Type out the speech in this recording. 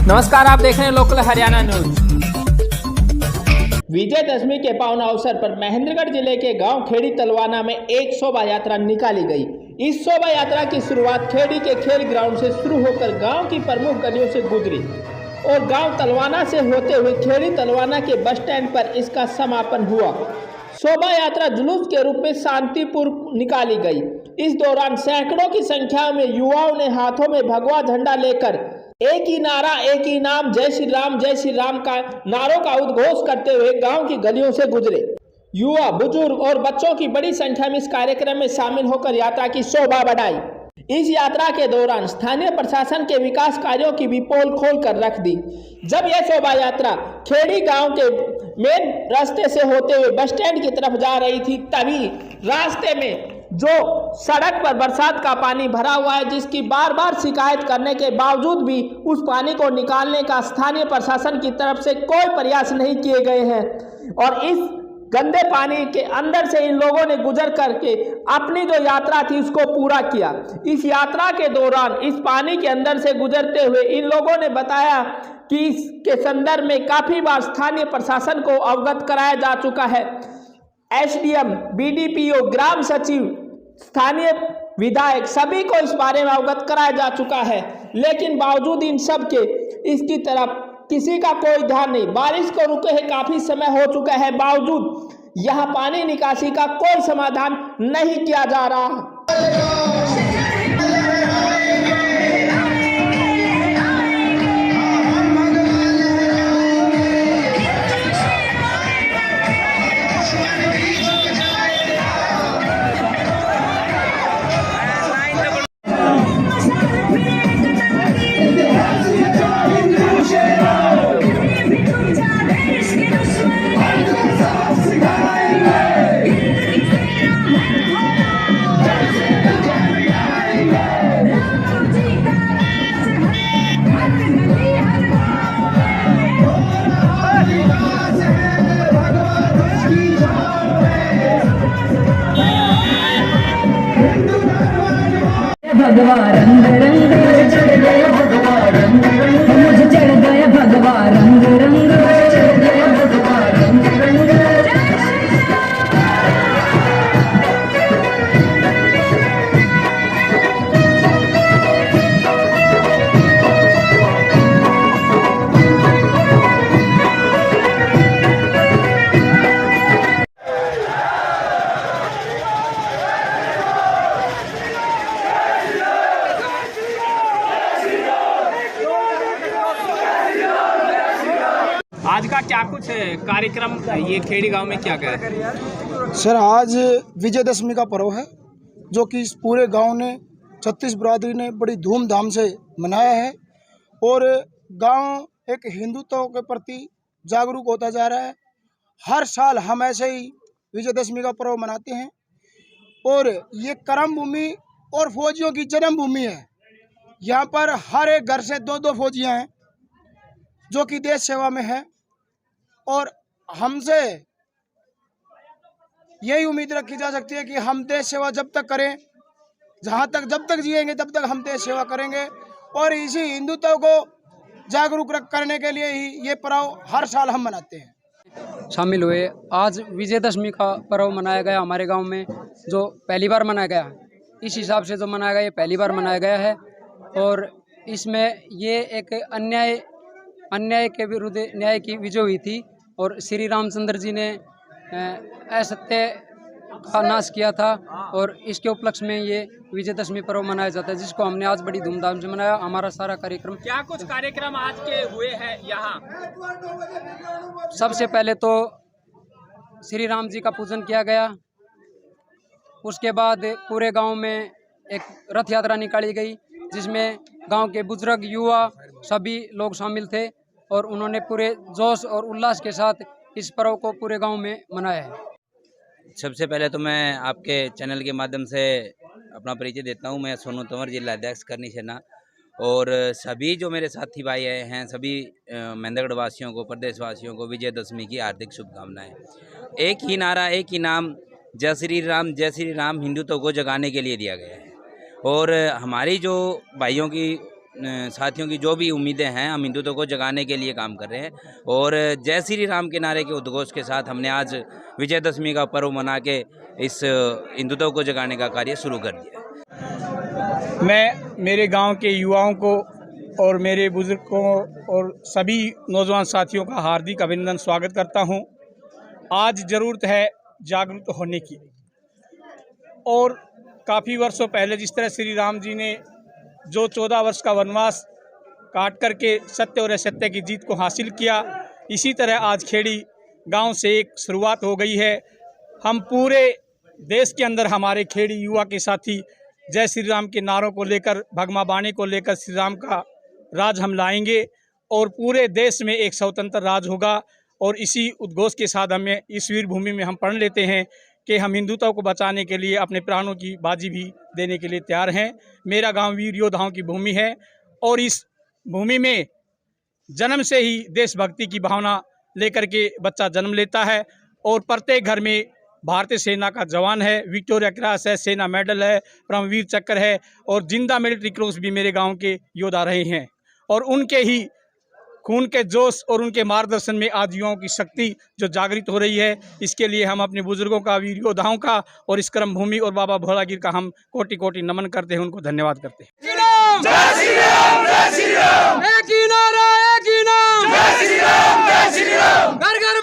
नमस्कार, आप देख रहे हैं लोकल हरियाणा न्यूज। विजयदशमी के पावन अवसर पर महेंद्रगढ़ जिले के गांव खेड़ी तलवाना में एक शोभा यात्रा निकाली गई। इस शोभा यात्रा की शुरुआत खेड़ी के खेल ग्राउंड से शुरू होकर गांव की प्रमुख गलियों से गुजरी और गांव तलवाना से होते हुए खेड़ी तलवाना के बस स्टैंड पर इसका समापन हुआ। शोभा यात्रा जुलूस के रूप में शांतिपूर्व निकाली गई। इस दौरान सैकड़ों की संख्या में युवाओं ने हाथों में भगवा झंडा लेकर एक ही नारा, एक ही नाम, जय श्री राम का नारों का उद्घोष करते हुए गांव की गलियों से गुजरे। युवा, बुजुर्ग और बच्चों की बड़ी संख्या में इस कार्यक्रम में शामिल होकर यात्रा की शोभा बढ़ाई। इस यात्रा के दौरान स्थानीय प्रशासन के विकास कार्यों की भी पोल खोल कर रख दी। जब यह शोभा यात्रा खेड़ी गांव के मेन रास्ते से होते हुए बस स्टैंड की तरफ जा रही थी, तभी रास्ते में जो सड़क पर बरसात का पानी भरा हुआ है, जिसकी बार बार शिकायत करने के बावजूद भी उस पानी को निकालने का स्थानीय प्रशासन की तरफ से कोई प्रयास नहीं किए गए हैं और इस गंदे पानी के अंदर से इन लोगों ने गुजर करके अपनी जो यात्रा थी उसको पूरा किया। इस यात्रा के दौरान इस पानी के अंदर से गुजरते हुए इन लोगों ने बताया कि इसके संदर्भ में काफ़ी बार स्थानीय प्रशासन को अवगत कराया जा चुका है। एसडीएम, बीडीपीओ, ग्राम सचिव, स्थानीय विधायक सभी को इस बारे में अवगत कराया जा चुका है, लेकिन बावजूद इन सब के इसकी तरफ किसी का कोई ध्यान नहीं। बारिश को रुके है काफ़ी समय हो चुका है, बावजूद यहाँ पानी निकासी का कोई समाधान नहीं किया जा रहा। भगवा रंग रंग चढ़ गया, भगवा रंग रंग मुझे चढ़ गया, भगवा रंग रंग चढ़ गया, भगवा रंग रंग। आज का क्या कुछ कार्यक्रम ये खेड़ी गांव में क्या क्या है? सर, आज विजयदशमी का पर्व है जो कि इस पूरे गांव ने, 36 बिरादरी ने बड़ी धूमधाम से मनाया है और गांव एक हिंदुत्व के प्रति जागरूक होता जा रहा है। हर साल हम ऐसे ही विजयदशमी का पर्व मनाते हैं और ये कर्म भूमि और फौजियों की जन्मभूमि है। यहाँ पर हर एक घर से 2-2 फौजियाँ हैं जो कि देश सेवा में है और हमसे यही उम्मीद रखी जा सकती है कि हम देश सेवा जब तक करें, जब तक जिएंगे तब तक हम देश सेवा करेंगे और इसी हिंदुत्व को जागरूक करने के लिए ही ये पर्व हर साल हम मनाते हैं। शामिल हुए। आज विजयदशमी का पर्व मनाया गया हमारे गांव में, जो पहली बार मनाया गया। इस हिसाब से जो मनाया गया, ये पहली बार मनाया गया है और इसमें ये एक अन्याय के विरुद्ध न्याय की विजय हुई थी और श्री रामचंद्र जी ने असत्य का नाश किया था और इसके उपलक्ष्य में ये विजयदशमी पर्व मनाया जाता है, जिसको हमने आज बड़ी धूमधाम से मनाया। हमारा सारा कार्यक्रम, क्या कुछ कार्यक्रम आज के हुए हैं यहाँ? सबसे पहले तो श्री राम जी का पूजन किया गया, उसके बाद पूरे गांव में एक रथ यात्रा निकाली गई जिसमें गांव के बुजुर्ग, युवा सभी लोग शामिल थे और उन्होंने पूरे जोश और उल्लास के साथ इस पर्व को पूरे गांव में मनाया है। सबसे पहले तो मैं आपके चैनल के माध्यम से अपना परिचय देता हूं। मैं सोनू तंवर, जिला अध्यक्ष करनी सेना, और सभी जो मेरे साथी भाई हैं, सभी महेंद्रगढ़ वासियों को, प्रदेश वासियों को विजयदशमी की हार्दिक शुभकामनाएं। एक ही नारा, एक ही नाम, जय श्री राम हिंदुत्व को जगाने के लिए दिया गया है। और हमारी जो भाइयों की साथियों की जो भी उम्मीदें हैं हम हिंदुत्व को जगाने के लिए काम कर रहे हैं। और जय श्री राम के नारे के उद्घोष के साथ हमने आज विजयदशमी का पर्व मना के इस हिंदुत्व को जगाने का कार्य शुरू कर दिया। मैं मेरे गांव के युवाओं को और मेरे बुजुर्गों और सभी नौजवान साथियों का हार्दिक अभिनंदन स्वागत करता हूं। आज ज़रूरत है जागरूक होने की। और काफ़ी वर्षों पहले जिस तरह श्री राम जी ने जो 14 वर्ष का वनवास काट करके सत्य और असत्य की जीत को हासिल किया, इसी तरह आज खेड़ी गांव से एक शुरुआत हो गई है। हम पूरे देश के अंदर हमारे खेड़ी युवा के साथी जय श्री राम के नारों को लेकर, भगमा बाणी को लेकर श्री राम का राज हम लाएंगे और पूरे देश में एक स्वतंत्र राज होगा। और इसी उद्घोष के साथ हमें इस वीर भूमि में हम पढ़ लेते हैं कि हम हिंदुत्व को बचाने के लिए अपने प्राणों की बाजी भी देने के लिए तैयार हैं। मेरा गांव वीर योद्धाओं की भूमि है और इस भूमि में जन्म से ही देशभक्ति की भावना लेकर के बच्चा जन्म लेता है। और प्रत्येक घर में भारतीय सेना का जवान है, विक्टोरिया क्रॉस है, सेना मेडल है, परमवीर चक्र है और जिंदा मिलिट्री क्रॉस भी मेरे गांव के योद्धा रहे हैं। और उनके ही खून के जोश और उनके मार्गदर्शन में आज युवाओं की शक्ति जो जागृत हो रही है, इसके लिए हम अपने बुजुर्गों का, वीर योद्धाओं का और इस कर्म भूमि और बाबा भोलागिर का हम कोटि कोटि नमन करते हैं, उनको धन्यवाद करते हैं। जय श्री राम, जय श्री राम, एक ही नारा, एक ही नाम, जय श्री राम, जय श्री राम, घर घर